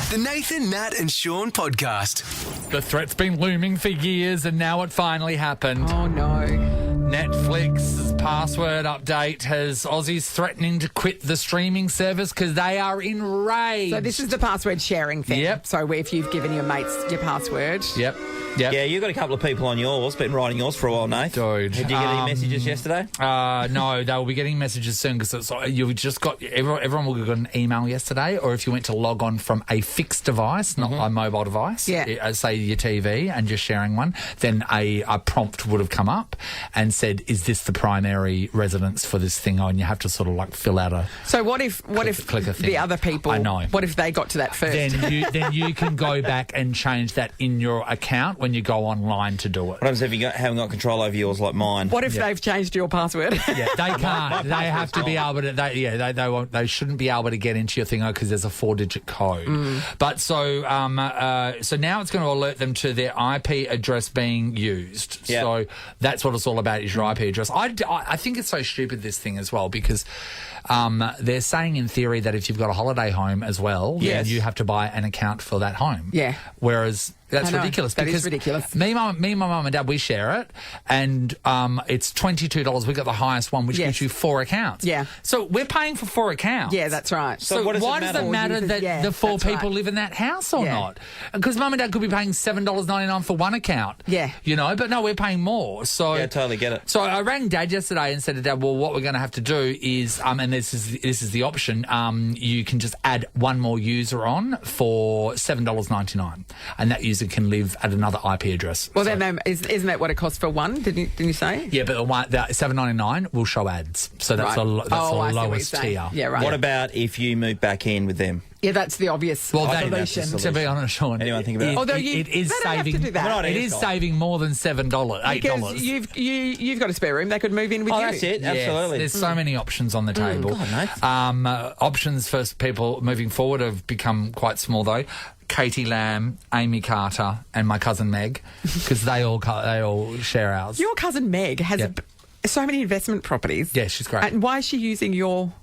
The Nathan, Nat and Shaun podcast. The threat's been looming for years and now it finally happened. Oh, no. Netflix's password update has Aussies threatening to quit the streaming service because they are enraged. So this is the password sharing thing. Yep. So if you've given your mates your password. Yep. Yeah, you've got a couple of people on yours, been writing yours for a while, Nate. Dude. Did you get any messages yesterday? No, they'll be getting messages soon because you just got everyone will get an email yesterday, or if you went to log on from a fixed device, not a mobile device, say your TV, and just sharing one, then a prompt would have come up and said, "Is this the primary residence for this thing?" Oh, and you have to sort of like fill out a. So what if click a thing. the other people? I know. What if they got to that first? Then you can go back and change that in your account when you go online to do it. What happens if you haven't got control over yours like mine? What if they've changed your password? Yeah, they can't. They have to be able to. They won't. They shouldn't be able to get into your thing because there's a 4-digit code. But so now it's going to alert them to their IP address being used. Yep. So that's what it's all about, is your IP address. I think it's so stupid, this thing as well, because they're saying in theory that if you've got a holiday home as well, then you have to buy an account for that home. Yeah. Whereas that's ridiculous. That because is ridiculous. Me, my mum and dad, we share it, and it's $22. We got the highest one, which gives you 4 accounts. Yeah. So we're paying for 4 accounts. Yeah, that's right. So why does it matter that the 4 people live in that house or not? Because mum and dad could be paying $7.99 for one account. Yeah. You know, but no, we're paying more. So Yeah, totally get it. So I rang Dad yesterday and said to Dad, well, what we're going to have to do is, and this is the option, you can just add one more user on for $7.99, and that user can live at another IP address. Well, then isn't that what it costs for one? Didn't you say? Yeah, but the $7.99 will show ads, so that's the lowest tier. Yeah, right. What about if you move back in with them? Yeah, that's the obvious solution. To be honest, Shaun, anyone think about it? Although it is they don't have to saving. do that. It is saving more than $8. Because you've got a spare room, they could move in with you. That's it. Yes, Absolutely. there's so many options on the table. God, mate. Options for people moving forward have become quite small, though. Katie Lamb, Amy Carter, and my cousin Meg, because they all share ours. Your cousin Meg has so many investment properties. Yeah, she's great. And why is she using your...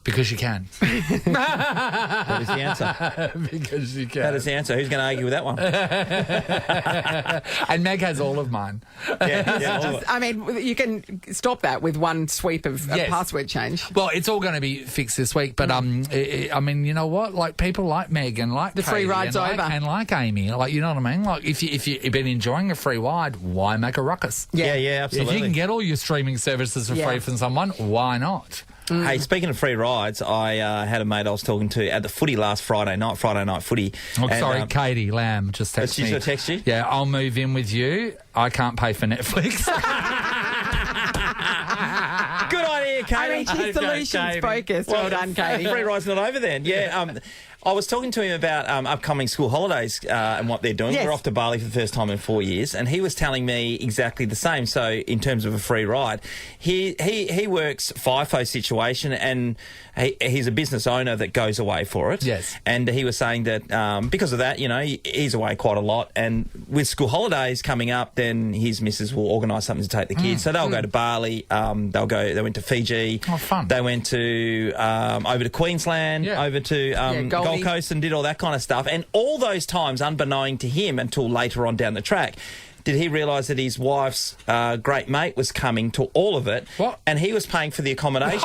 Because you can. That is the answer. Because you can. That is the answer. Who's going to argue with that one? And Meg has all of mine. I mean, you can stop that with one sweep of a password change. Well, it's all going to be fixed this week, but I mean, you know what? Like, people like Meg and like the free ride's over, and like Amy, like, you know what I mean? Like, if you've been enjoying a free ride, why make a ruckus? Yeah, absolutely. If you can get all your streaming services for free from someone, why not? Hey, speaking of free rides, I had a mate I was talking to at the footy last Friday night footy. Oh, sorry, Katie Lamb just texted me. She text you? Yeah, I'll move in with you. I can't pay for Netflix. Good idea, Katie. I mean, she's solutions focused. Well done, Katie. Free ride's not over then. Yeah, I was talking to him about upcoming school holidays and what they're doing. Yes. We're off to Bali for the first time in 4 years, and he was telling me exactly the same. So in terms of a free ride, he works FIFO situation, and he's a business owner that goes away for it. Yes. And he was saying that because of that, you know, he's away quite a lot, and with school holidays coming up, then his missus will organise something to take the kids. So they'll go to Bali. They went to Fiji. Oh, fun. They went to over to Queensland, over to Gold Coast, and did all that kind of stuff. And all those times, unbeknown to him until later on down the track, did he realise that his wife's great mate was coming to all of it. What? And he was paying for the accommodation.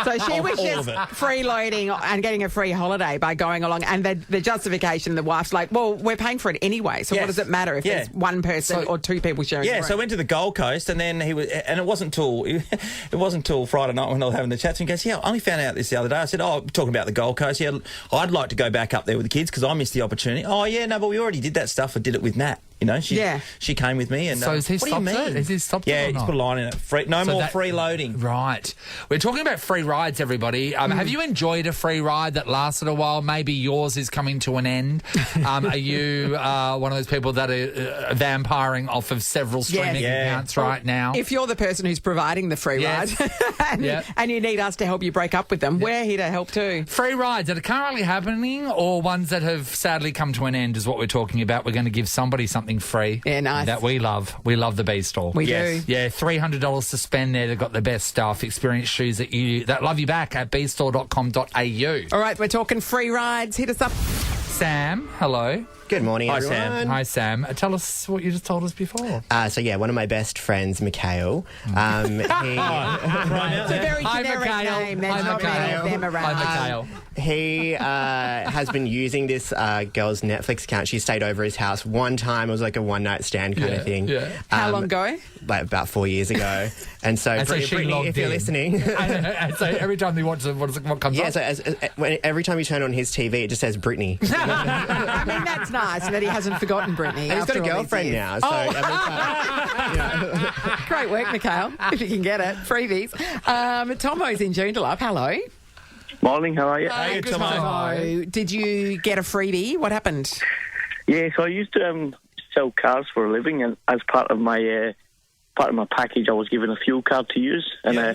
So she was just freeloading and getting a free holiday by going along. And the justification, the wife's like, well, we're paying for it anyway. So what does it matter if there's one person or 2 people sharing a room? So I went to the Gold Coast, and then it wasn't till Friday night when I was having the chats, and he goes, I only found out this the other day. I said, talking about the Gold Coast, I'd like to go back up there with the kids because I missed the opportunity. Oh, yeah, no, but we already did that stuff. I did it with Nat. You know, she came with me. And so has he what stopped do you mean? it? Has he stopped it or he's not? put a line in it. No more freeloading. Right. We're talking about free rides, everybody. Have you enjoyed a free ride that lasted a while? Maybe yours is coming to an end. Are you one of those people that are vampiring off of several streaming accounts right now? If you're the person who's providing the free ride and you need us to help you break up with them, we're here to help too. Free rides that are currently happening or ones that have sadly come to an end is what we're talking about. We're going to give somebody something free. Yeah, nice. That we love. We love the B store. We do. Yeah, $300 to spend there. They've got the best stuff. Experience shoes that love you back at bstore.com.au. All right, we're talking free rides. Hit us up. Sam. Hello. Good morning, Hi, everyone. Sam. Hi, Sam. Tell us what you just told us before. One of my best friends, Mikhail, It's a very Hi, generic Mikhail. name. There's Hi, not many Mikhail. of them around. Hi, Mikhail. he has been using this girl's Netflix account. She stayed over his house one time. It was like a one-night stand kind of thing. Yeah. How long ago? Like about 4 years ago. And so, And so she Brittany, logged if you're in. listening... And so every time they watch what comes Yeah, up? so every time you turn on his TV, it just says Brittany. I mean, that's nice that he hasn't forgotten Brittany. And he's got a after all these girlfriend years. now, so every time... Great work, Mikhail, if you can get it. Freebies. Tomo's in Joondalup. Hello. Morning, how are you? Hey, Good Tomo. Tomo. Did you get a freebie? What happened? Yeah, so I used to sell cars for a living, and as part of my package, I was given a fuel card to use, and I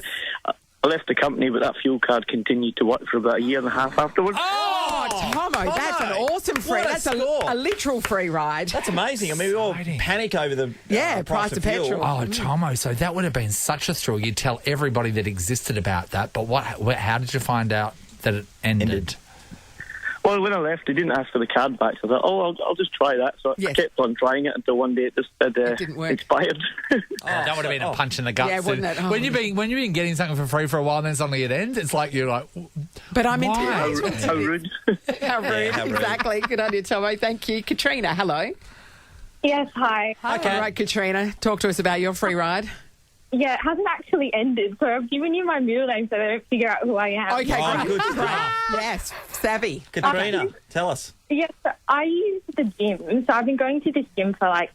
left the company, but that fuel card continued to work for about a year and a half afterwards. Oh, Tomo, that's an awesome free. What a That's score. a literal free ride. That's amazing. I mean, we all panic over the price of fuel. petrol. Oh, Tomo, so that would have been such a thrill. You'd tell everybody that existed about that, but how did you find out that it ended? Well, when I left, they didn't ask for the card back, so I thought, I'll just try that. So Yes. I kept on trying it until one day it just didn't work. expired. That would have been a punch in the guts. Yeah, wouldn't it? Oh. When you've been getting something for free for a while and then suddenly it ends, it's like you're like... But I'm into Why? it. How rude. How rude. how rude. Exactly. Good on you, Tomo. Thank you. Katrina, hello. Yes, hi. All right, Katrina, talk to us about your free ride. Yeah, it hasn't actually ended, so I've given you my middle name so they don't figure out who I am. Okay, Oh, great. good stuff. Yes, savvy. Katrina, tell us. Yes, so I use the gym. So I've been going to this gym for like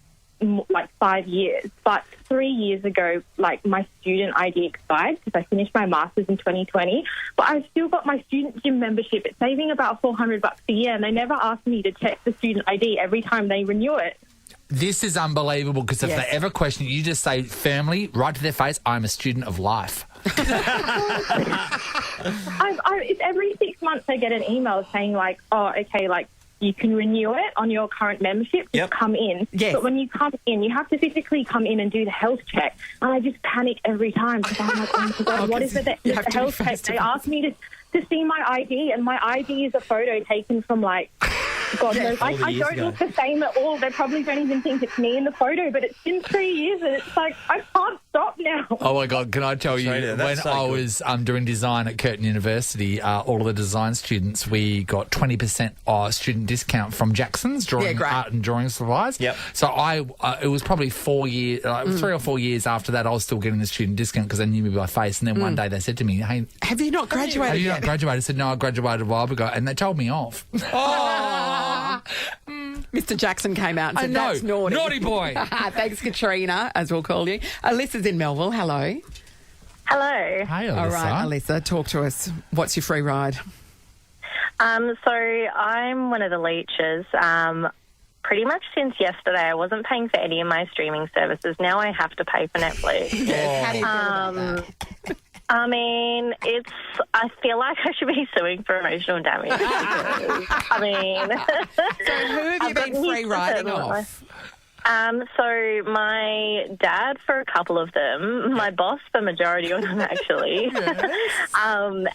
5 years. But 3 years ago, like my student ID expired because I finished my master's in 2020. But I've still got my student gym membership. It's saving about $400 a year, and they never ask me to check the student ID every time they renew it. This is unbelievable because if Yes. they ever question you, you just say firmly, right to their face, I'm a student of life. It's every 6 months I get an email saying like, oh, okay, like you can renew it on your current membership. Yep. Come in. Yes. But when you come in, you have to physically come in and do the health check. And I just panic every time because I'm like, oh my God, what is it that you the have to be health check? face to They face. ask me to see my ID, and my ID is a photo taken from like, God knows. All the I years don't ago. look the same at all. They probably don't even think it's me in the photo, but it's been 3 years and it's like, I can't stop now. Oh my God! Can I tell you? Australia, When that's so I good. was doing design at Curtin University, all of the design students, we got 20% student discount from Jackson's drawing great. art and drawing supplies. Yep. So it was probably 4 years, 3 or 4 years after that, I was still getting the student discount because they knew me by face. And then one day they said to me, "Hey, Have you not graduated have you yet? not graduated?" I said, "No, I graduated a while ago," and they told me off. Mr. Jackson came out and I said, know, that's naughty. naughty boy. Thanks, Katrina, as we'll call you. Alyssa's in Melville. Hello. Hello. Hey, Alyssa. All right, Alyssa, talk to us. What's your free ride? So I'm one of the leeches. Pretty much since yesterday, I wasn't paying for any of my streaming services. Now I have to pay for Netflix. Yes, how do you feel about that? I mean, I feel like I should be suing for emotional damage. I mean... So who have you I've got been free used to riding certain off? So my dad for a couple of them, my boss for majority of them actually, and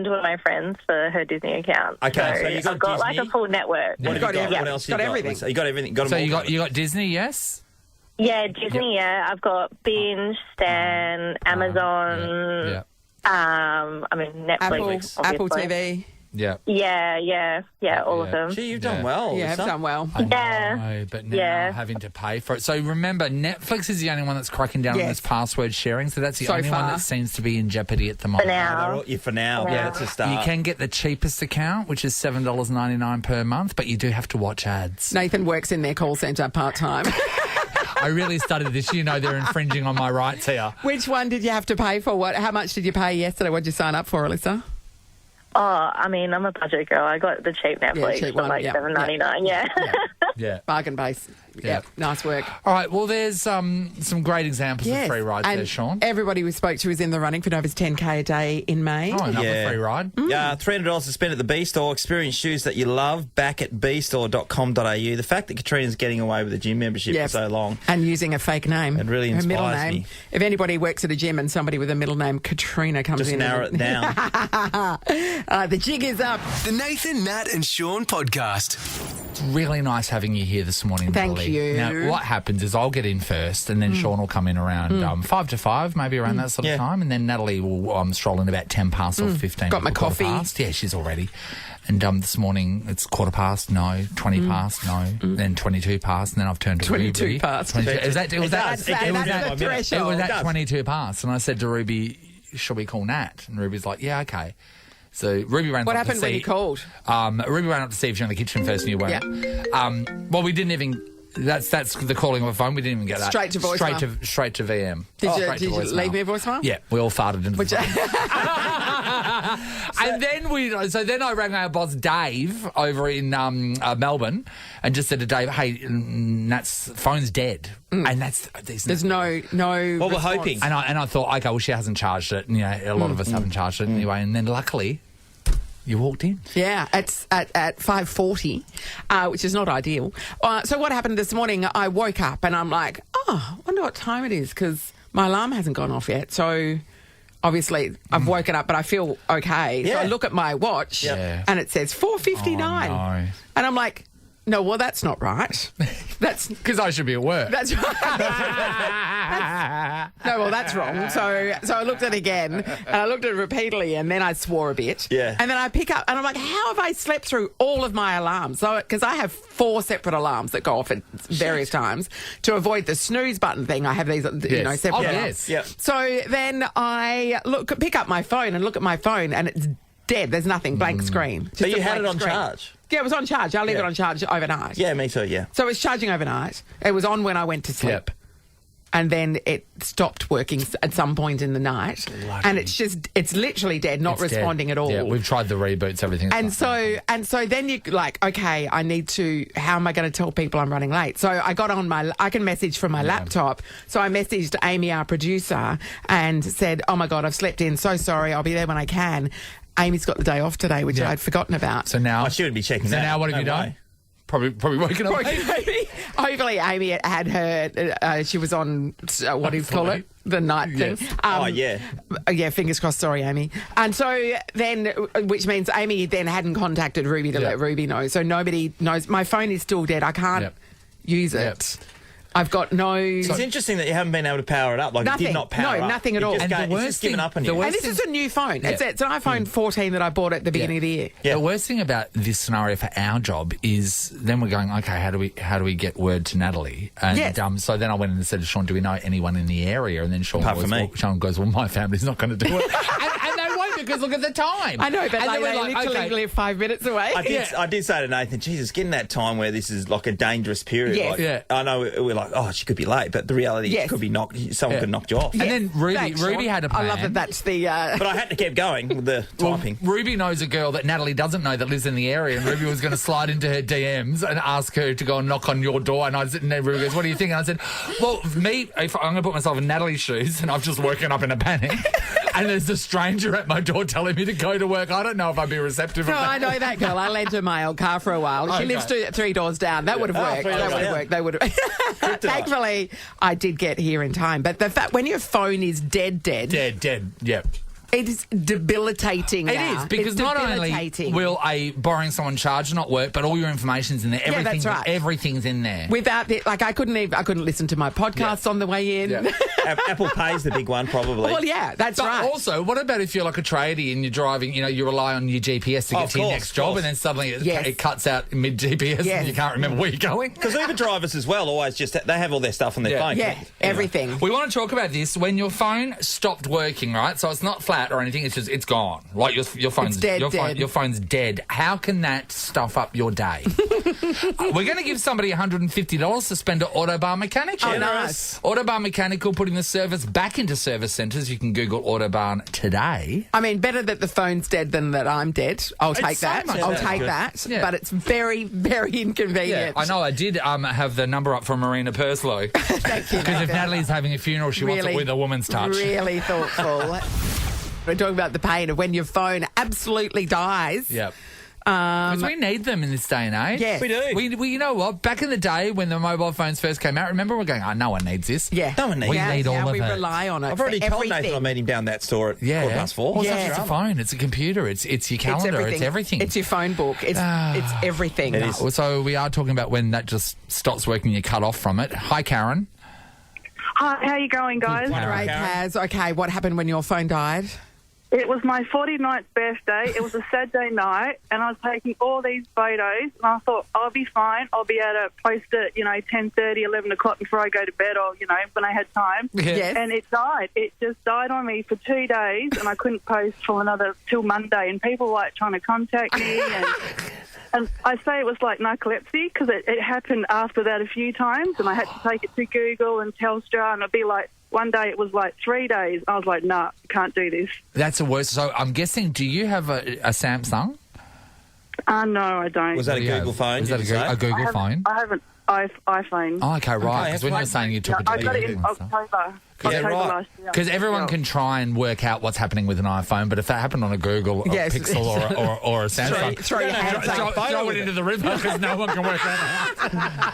one of my friends for her Disney account. Okay, so you got I've got like Disney. a full network. What have you got got? everything. What else you Got got? everything. Lisa? You got everything. Got them So all you covered. got Disney, yes? Yeah, Disney. Yeah, I've got Binge, Stan, Amazon. Yeah. I mean Netflix. Apple obviously. TV. Yeah. Yeah, all of them. Gee, you've done Yeah. well. Yeah, I've Lisa. done well. I Yeah. know, but now Yeah. having to pay for it. So remember, Netflix is the only one that's cracking down on Yes. this password sharing. So that's the So only one far. that seems to be in jeopardy at the moment. For now. For now, Yeah. that's a start. You can get the cheapest account, which is $7.99 per month, but you do have to watch ads. Nathan works in their call centre part-time. I really studied this. You know they're infringing on my rights here. Which one did you have to pay for? How much did you pay yesterday? What did you sign up for, Alyssa? Oh, I mean, I'm a budget girl. I got the cheap Netflix cheap for one, like yeah. $7.99. Yeah. Yeah. Bargain base. Yeah, nice work. All right. Well, there's some great examples of free rides and there, Sean. everybody we spoke to is in the running for Nova's 10K a day in May. Oh, another Yeah. free ride. $300 to spend at the B Store. Experience shoes that you love back at bstore.com.au. The fact that Katrina's getting away with a gym membership Yep. for so long. And using a fake name. It really Her middle inspires name. me. If anybody works at a gym and somebody with a middle name Katrina comes Just in. narrow it down. The jig is up. The Nathan, Nat and Sean podcast. It's really nice having you here this morning, Thank Natalie. you. Now, what happens is I'll get in first, and then Sean will come in around 5 to 5, maybe around that sort of time, and then Natalie will stroll in about 10 past or 15. Got my coffee. Past. Yeah, she's all ready. And this morning it's 20 past, no, 20 past, no, then 22 past, and then I've turned to 22 Ruby. past. 22, That's the threshold. It was at 22 past, and I said to Ruby, "Shall we call Nat?" And Ruby's like, "Yeah, okay." So Ruby ran. What up happened to when see, you called? Ruby ran up to see if you're in the kitchen first, and you weren't. Yeah. Well, we didn't even. That's the calling of a phone. We didn't even get that. Straight to voicemail. Straight to VM. Did you leave me a voicemail? Yeah, we all farted into the phone. And then I rang our boss Dave over in Melbourne and just said to Dave, "Hey, Nat's phone's dead." And there's no. Well, we're hoping. And I thought, okay, well, she hasn't charged it. And, a lot of us haven't charged it anyway. And then luckily, you walked in. Yeah, at 5:40, which is not ideal. So what happened this morning, I woke up and I'm like, I wonder what time it is because my alarm hasn't gone off yet. So obviously I've woken up, but I feel okay. Yeah. So I look at my watch and it says 4:59. Oh, no. And I'm like, no, well, that's not right. That's because I should be at work. That's right. No, well, that's wrong. So I looked at it again, and I looked at it repeatedly, and then I swore a bit. Yeah. And then I pick up, and I'm like, how have I slept through all of my alarms? So because I have 4 separate alarms that go off at various times to avoid the snooze button thing. I have these, separate alarms. Yes. So then I pick up my phone and look at my phone, and it's dead. There's nothing, blank screen. But Just you a had it blank on screen. charge. Yeah, it was on charge. I leave it on charge overnight. Yeah, me too, yeah. So it was charging overnight. It was on when I went to sleep. Yep. And then it stopped working at some point in the night. And it's literally dead, not responding at all. Yeah, we've tried the reboots, everything. And so then you're like, okay, how am I going to tell people I'm running late? So I got on I can message from my laptop. So I messaged Amy, our producer, and said, oh my God, I've slept in. So sorry. I'll be there when I can. Amy's got the day off today, which I'd forgotten about. So now I should be checking that. So now what have you done? Probably woken up. Hopefully Amy had her, she was on, what do you call it? The night thing. Yeah, fingers crossed. Sorry, Amy. And so then, which means Amy then hadn't contacted Ruby to let Ruby know. So nobody knows. My phone is still dead. I can't use it. I've got no... It's interesting that you haven't been able to power it up. Like, nothing. It did not power up. No, nothing at all. It's just given up on you. And this is a new phone. It's an iPhone 14 that I bought at the beginning of the year. Yeah. The worst thing about this scenario for our job is then we're going, okay, how do we get word to Natalie? And so then I went and said to Sean, do we know anyone in the area? And then Sean goes, well, my family's not going to do it. and they won't because look at the time. I know, but they literally live 5 minutes away. I did say to Nathan, Jesus, getting that time where this is like a dangerous period. Yes. I know we're like, oh, she could be late, but the reality is could be someone could knock you off. Yes. And then Ruby had a plan. I love that that's the... But I had to keep going with the typing. Ruby knows a girl that Natalie doesn't know that lives in the area, and Ruby was going to slide into her DMs and ask her to go and knock on your door. And then Ruby goes, what do you think? And I said, well, I'm going to put myself in Natalie's shoes, and I've just woken up in a panic. And there's a stranger at my door telling me to go to work. I don't know if I'd be receptive of that. I know that girl. I lent her my old car for a while. She lives 3 doors down. That would have worked. That would have worked. They would have. Thankfully, I did get here in time. But the fact when your phone is dead, yep. It is debilitating. It is, because not only will borrowing someone's charge not work, but all your information's in there. Everything, that's right. Everything's in there. Without it, I couldn't listen to my podcasts on the way in. Yeah. Apple Pay's the big one, probably. Well, yeah, that's right. But also, what about if you're like a tradie and you're driving, you rely on your GPS to get to your next job, and then suddenly it cuts out mid-GPS and you can't remember where you're going? Because Uber drivers as well always they have all their stuff on their phone. Yeah, everything. We want to talk about this. When your phone stopped working, right? So it's not flat or anything, it's gone. Like your phone's dead. Your phone's dead. How can that stuff up your day? We're going to give somebody $150 to spend at Autobar Mechanic. Oh, nice. Autobar Mechanical putting the service back into service centres. You can Google Autobar today. I mean, better that the phone's dead than that I'm dead. I'll take that. I'll take that. Yeah. But it's very, very inconvenient. Yeah, I know. I did have the number up from Marina Perslow. Thank you. Because if Natalie's having a funeral, she wants it with a woman's touch. Really thoughtful. We're talking about the pain of when your phone absolutely dies. Yep. Because we need them in this day and age. Yes. We do. We, you know what? Back in the day when the mobile phones first came out, remember we're going, no one needs this. Yeah. No one needs We it. need all of we it. rely on it. I've already for told everything. Nathan I'll meet him down that store at Yeah. 4:04. Well, Yeah. it's a phone. It's a computer. It's your calendar. It's everything. It's your phone book. It's everything. It is. So we are talking about when that just stops working, you cut off from it. Hi, Karen. Hi, how you going, guys? Great, Kaz. Okay, what happened when your phone died? It was my 49th birthday. It was a Saturday night, and I was taking all these photos, and I thought, I'll be fine. I'll be able to post it, 10:30, 11 o'clock before I go to bed, or, when I had time. Yes. And it died. It just died on me for 2 days, and I couldn't post till Monday, and people were, trying to contact me, and I say it was like narcolepsy, because it happened after that a few times, and I had to take it to Google and Telstra, and it'd be like, one day it was 3 days. I was like, nah, I can't do this. That's the worst. So I'm guessing, do you have a Samsung? No, I don't. Was that a Google phone? Was that a Google phone? I have an iPhone. Oh, okay, right. Because when fine. you're saying you took I got it in October. October right. last year. Because everyone can try and work out what's happening with an iPhone, but if that happened on a Google or Yes. Pixel or a Samsung, Throw your hands up. throw it into the river because no one can work that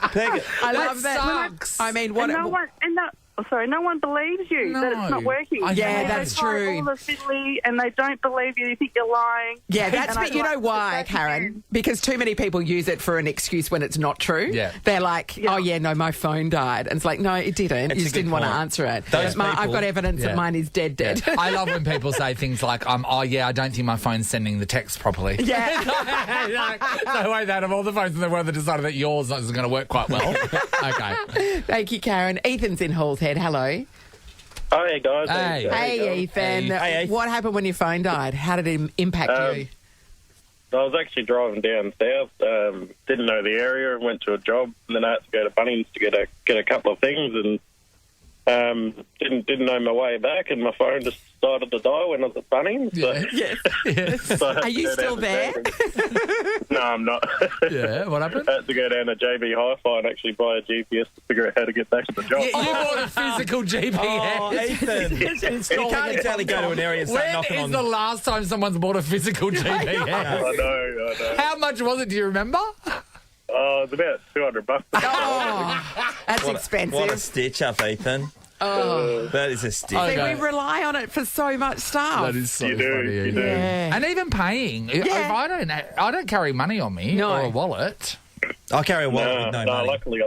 out. Take it. I That love that. sucks. I mean, no one believes you that it's not working. Yeah, They that's try true. all the fiddly, and they don't believe you. They think you're lying. Yeah, that's And but you know why, that's Karen? Because too many people use it for an excuse when it's not true. Yeah. They're like, oh yeah, no, my phone died. And it's like, no, it didn't. It's You a just good didn't want to point. answer it. Those I've people- got evidence Yeah. that mine is dead. I love when people say things like, I don't think my phone's sending the text properly. Yeah. No way that of all the phones in the world that decided that yours isn't going to work quite well. Okay. Thank you, Karen. Ethan's in Hall's Head. Hello. Oh, hey, guys. Hey. Hey, Ethan. Hey, Ethan. What happened when your phone died? How did it impact you? I was actually driving down south, didn't know the area, went to a job, and then I had to go to Bunnings to get a couple of things, and didn't know my way back, and my phone just decided to die when I was at Bunnings. So, so I had Are to you go still down to there? JB. No, I'm not. Yeah, what happened? I had to go down to JB Hi-Fi and actually buy a GPS to figure out how to get back to the job. You bought a physical GPS. Oh, Ethan. You can't exactly go to an area and start When knocking is on the last time someone's bought a physical GPS? I know. How much was it? Do you remember? It's about $200. Oh, that's expensive. What a stitch up, Ethan. Oh. That is a stitch. See, Okay. we rely on it for so much stuff. That is so You do, funny. you do. Yeah. And even paying. If I don't carry money on me No. or a wallet. I carry a wallet with no money. Luckily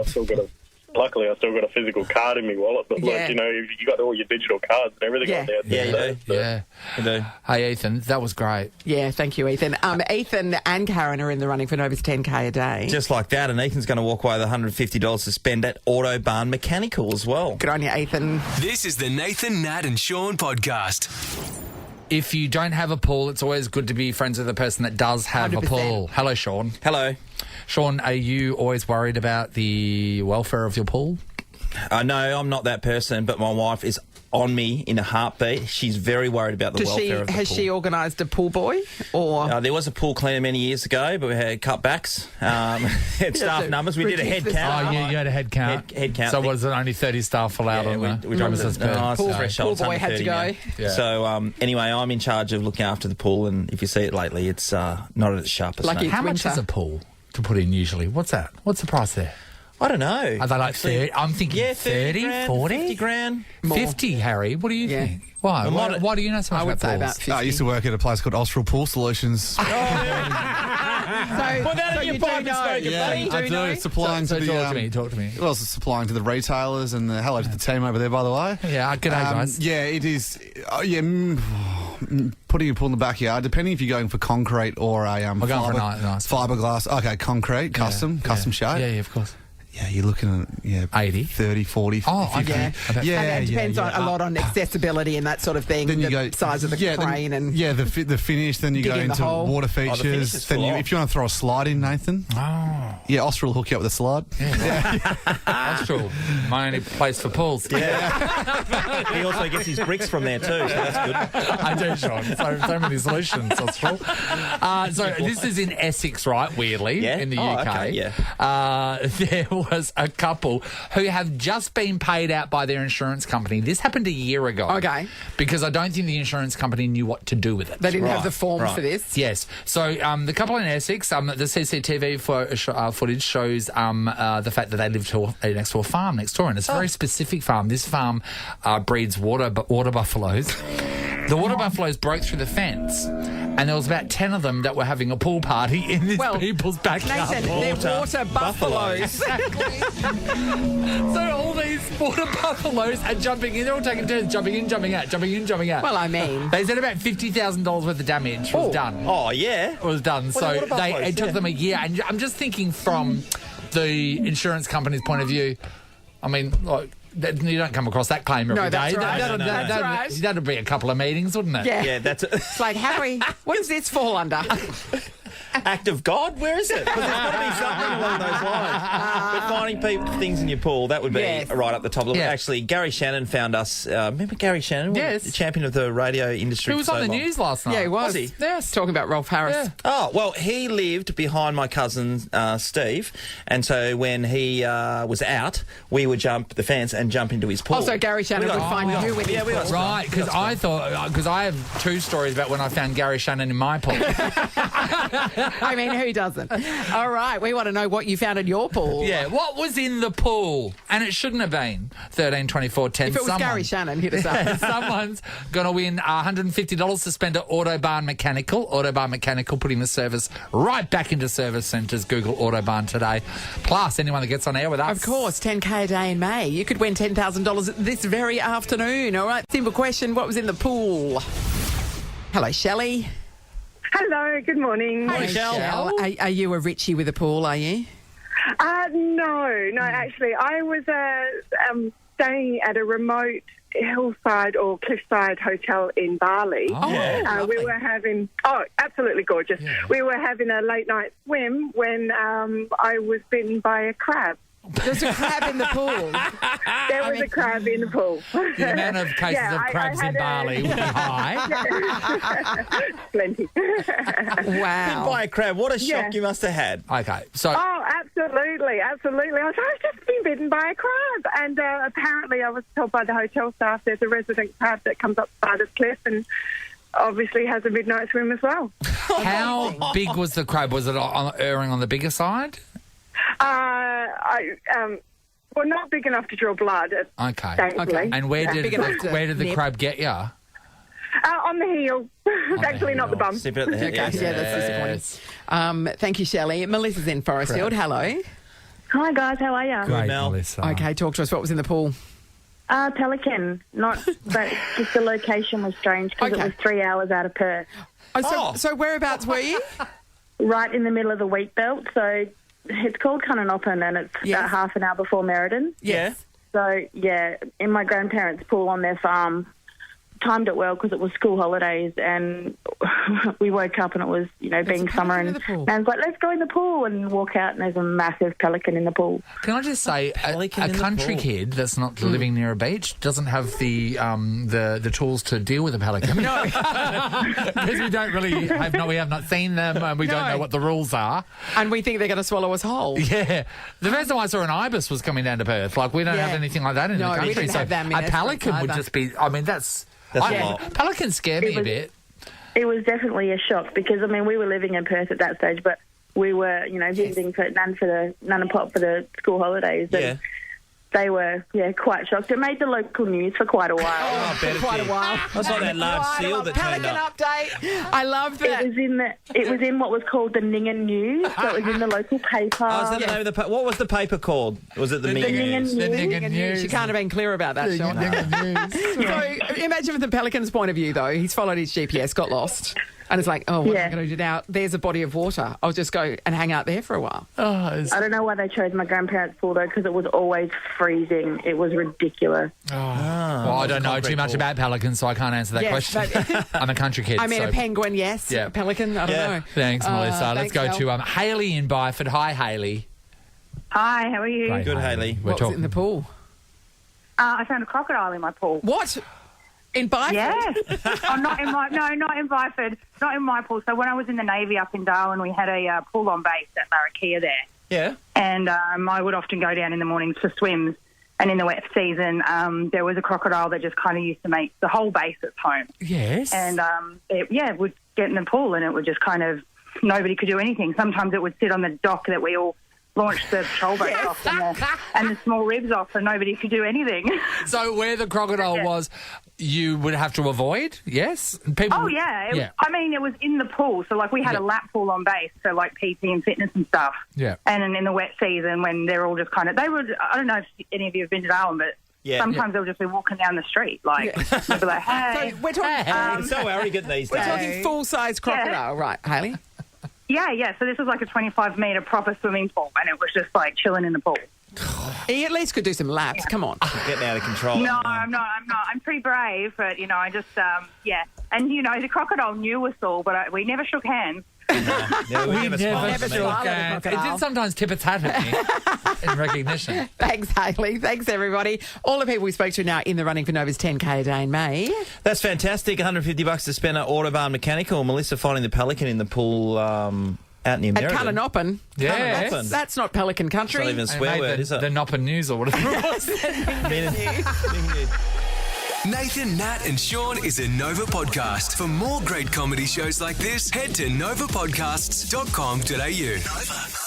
I still got a physical card in my wallet, but Yeah. you got all your digital cards and everything on there. Yeah, you do. Yeah. You do. Hey, Ethan, that was great. Yeah, thank you, Ethan. Ethan and Karen are in the running for Nova's 10K a day. Just like that, and Ethan's going to walk away with $150 to spend at Autobarn Mechanical as well. Good on you, Ethan. This is the Nathan, Nat and Shaun podcast. If you don't have a pool, it's always good to be friends with a person that does have 100%. a pool. Hello, Sean. Hello. Sean, are you always worried about the welfare of your pool? No, I'm not that person, but my wife is on me in a heartbeat. She's very worried about the welfare of the Has pool. she organised a pool boy? Or There was a pool cleaner many years ago, but we had cutbacks. Had staff to numbers. We did a head reduce the count. Oh, you had a head count. Head count. So was it only 30 staff allowed on the we premises per? Pool threshold. boy had to go. Yeah. So anyway, I'm in charge of looking after the pool, and if you see it lately, it's not at its sharpest. Lucky mate. How much winter. is a pool to put in usually? What's that? What's the price there? I don't know. Are they like 30? I'm thinking Yeah, 30, grand, 40? 50 grand. 50, Harry. What do you Yeah. think? Why? Why do you know so much I would say about about pools? 50. I used to work at a place called Austral Pool Solutions. So, that in your you do pipe and know. smoke it, Yeah, You I do do. know? Supplying So to the. talk to me. Well, it's supplying to the retailers and hello to the team over there, by the way. Yeah, good day, guys. Yeah, it is. Putting a pool in the backyard, depending if you're going for concrete or a We're going for a nice fiberglass. Okay, concrete, custom shape. Yeah, of course. Yeah, you're looking at 80. 30, 40, Oh, 50. okay. Yeah, and it depends yeah. on a lot on accessibility and that sort of thing. Then you the go size of the crane the finish. Then you go Digging the into hole. water finish features. is Then full on. if you want to throw a slide in, Nathan. Oh. Yeah, Austral will hook you up with a slide. Austral, my only place for pools. He also gets his bricks from there too, so that's good. I do, Sean. So many solutions, Austral. So this is in Essex, right? Weirdly, Yeah? in the Oh, UK. okay, There was a couple who have just been paid out by their insurance company. This happened a year ago. Okay. Because I don't think the insurance company knew what to do with it. They didn't have the form for this. Yes. So the couple in Essex, the CCTV footage shows the fact that they live next to a farm next door, and it's a very specific farm. This farm breeds water buffaloes. The water buffaloes broke through the fence, and there was about 10 of them that were having a pool party in this people's backyard. Nathan, they're water buffaloes. Exactly. So all these water buffaloes are jumping in. They're all taking turns jumping in, jumping out, jumping in, jumping out. Well, I mean, they said about $50,000 worth of damage was done. Oh, yeah? It was done. So it took them a year. And I'm just thinking from the insurance company's point of view, I mean, like, you don't come across that claim every day. That's right. That'd be a couple of meetings, wouldn't it? Yeah, that's it. It's like, what does this fall under? Act of God? Where is it? Because there's got to be something along those lines. But finding things in your pool, that would be right up the top. Yeah. Actually, Gary Shannon found us. Remember Gary Shannon? Yes. The champion of the radio industry. He was on the news last night. Yeah, he was. Was he? Yes. Talking about Rolf Harris. Yeah. Oh, well, he lived behind my cousin Steve, and so when he was out, we would jump the fence and jump into his pool. Also, Gary Shannon would find you with his pool. Right, because I have 2 stories about when I found Gary Shannon in my pool. I mean, who doesn't? All right, we want to know what you found in your pool. Yeah, what was in the pool? And it shouldn't have been 13, 24, 10. If it was Gary Shannon, hit us up. Someone's going to win $150 to spend at Autobahn Mechanical. Autobahn Mechanical putting the service right back into service centres. Google Autobahn today. Plus, anyone that gets on air with us. Of course, 10K a day in May. You could win $10,000 this very afternoon. All right, simple question. What was in the pool? Hello, Shelley. Hello, good morning. Hi, Shell. Are you a Richie with a pool, are you? No, actually. I was staying at a remote hillside or cliffside hotel in Bali. We were having, absolutely gorgeous. Yeah. We were having a late night swim when I was bitten by a crab. There's a crab in the pool. There was a crab in the pool. The amount of cases of crabs in Bali would be high. Plenty. Wow. By a crab, what a shock you must have had. Okay, so... Oh, absolutely. I've just been bitten by a crab. And apparently I was told by the hotel staff there's a resident crab that comes up the side of the cliff and obviously has a midnight swim as well. How big was the crab? Was it erring on the bigger side? Well, not big enough to draw blood. Okay. Thankfully. And where did the crab get you? On the heel. Actually, not the bum. Sip it at the head. Okay, that's disappointing. Thank you, Shelley. Melissa's in Forestfield. Hello. Hi, guys. How are you? Great, Melissa. Okay, talk to us. What was in the pool? Pelican. But just the location was strange because it was 3 hours out of Perth. So whereabouts were you? Right in the middle of the wheat belt. So it's called Cunnanoppin and it's about half an hour before Merredin. Yes. So, in my grandparents' pool on their farm, timed it well because it was school holidays and we woke up and it was, being summer and Nan's like, let's go in the pool and walk out and there's a massive pelican in the pool. Can I just say, a country kid that's not living near a beach doesn't have the tools to deal with a pelican. No. Because we don't really we have not seen them and we don't know what the rules are. And we think they're going to swallow us whole. Yeah. The first time I saw an ibis was coming down to Perth. Like, we don't have anything like that in the country. We didn't have that many a pelican would just be, pelicans scare me a bit. It was definitely a shock because, we were living in Perth at that stage, but we were, visiting for Nan and Pop for the school holidays. And they were, quite shocked. It made the local news for quite a while. For quite a while. That's like that large seal that turned Pelican up. update. I love that. It was in what was called the Ningen News, so it was in the local paper. Is that the name of what was the paper called? Was it the Ningen News? The Ningen News. You can't have been clearer about that, Sean. So imagine from the Pelican's point of view, though. He's followed his GPS, got lost. And it's like, what am I going to do now? There's a body of water. I'll just go and hang out there for a while. I don't know why they chose my grandparents' pool, though, because it was always freezing. It was ridiculous. Well, I don't know too much about pelicans, so I can't answer that question. I'm a country kid. A penguin, yes. Yeah. A pelican, I don't know. Thanks, Melissa. Let's go to Hayley in Byford. Hi, Hayley. Hi, how are you? Great, Good, Hayley. What was in the pool? I found a crocodile in my pool. What? In Byford? Yes. Not in Byford. Not in my pool. So when I was in the Navy up in Darwin, we had a pool on base at Larrakia there. Yeah. And I would often go down in the mornings for swims. And in the wet season, there was a crocodile that just kind of used to make the whole base its home. Yes. And, it would get in the pool and it would just kind of, nobody could do anything. Sometimes it would sit on the dock that we all launched the troll boats off and the small ribs off, and nobody could do anything. So where the crocodile was, you would have to avoid, yes? People I mean, it was in the pool. So, like, we had a lap pool on base for, like, PT and fitness and stuff. Yeah. And then in the wet season when they're all just kind of, I don't know if any of you have been to Darwin, but sometimes they'll just be walking down the street, like, they'll be like, hey. So we're talking... It's so arrogant these days. We're talking full-size crocodile, right, Hayley? Yeah. So this was like a 25-metre proper swimming pool, and it was just, like, chilling in the pool. He at least could do some laps. Come on. Getting out of control. No, I'm not. I'm pretty brave, but, you know, I just, And, you know, the crocodile knew us all, but we never shook hands. We never shook hands. It did sometimes tip its hat at me in recognition. Thanks, Hayley. Thanks, everybody. All the people we spoke to now in the running for Nova's 10K a day in May. That's fantastic. $150 to spend at Autobarn Mechanical. Melissa finding the pelican in the pool out near Meriden. At Callanoppin. Yeah. That's not Pelican country. It's not even a swear word, is it? The Noppin News or whatever it was. Nathan, Nat and Sean is a Nova podcast. For more great comedy shows like this, head to novapodcasts.com.au. Nova.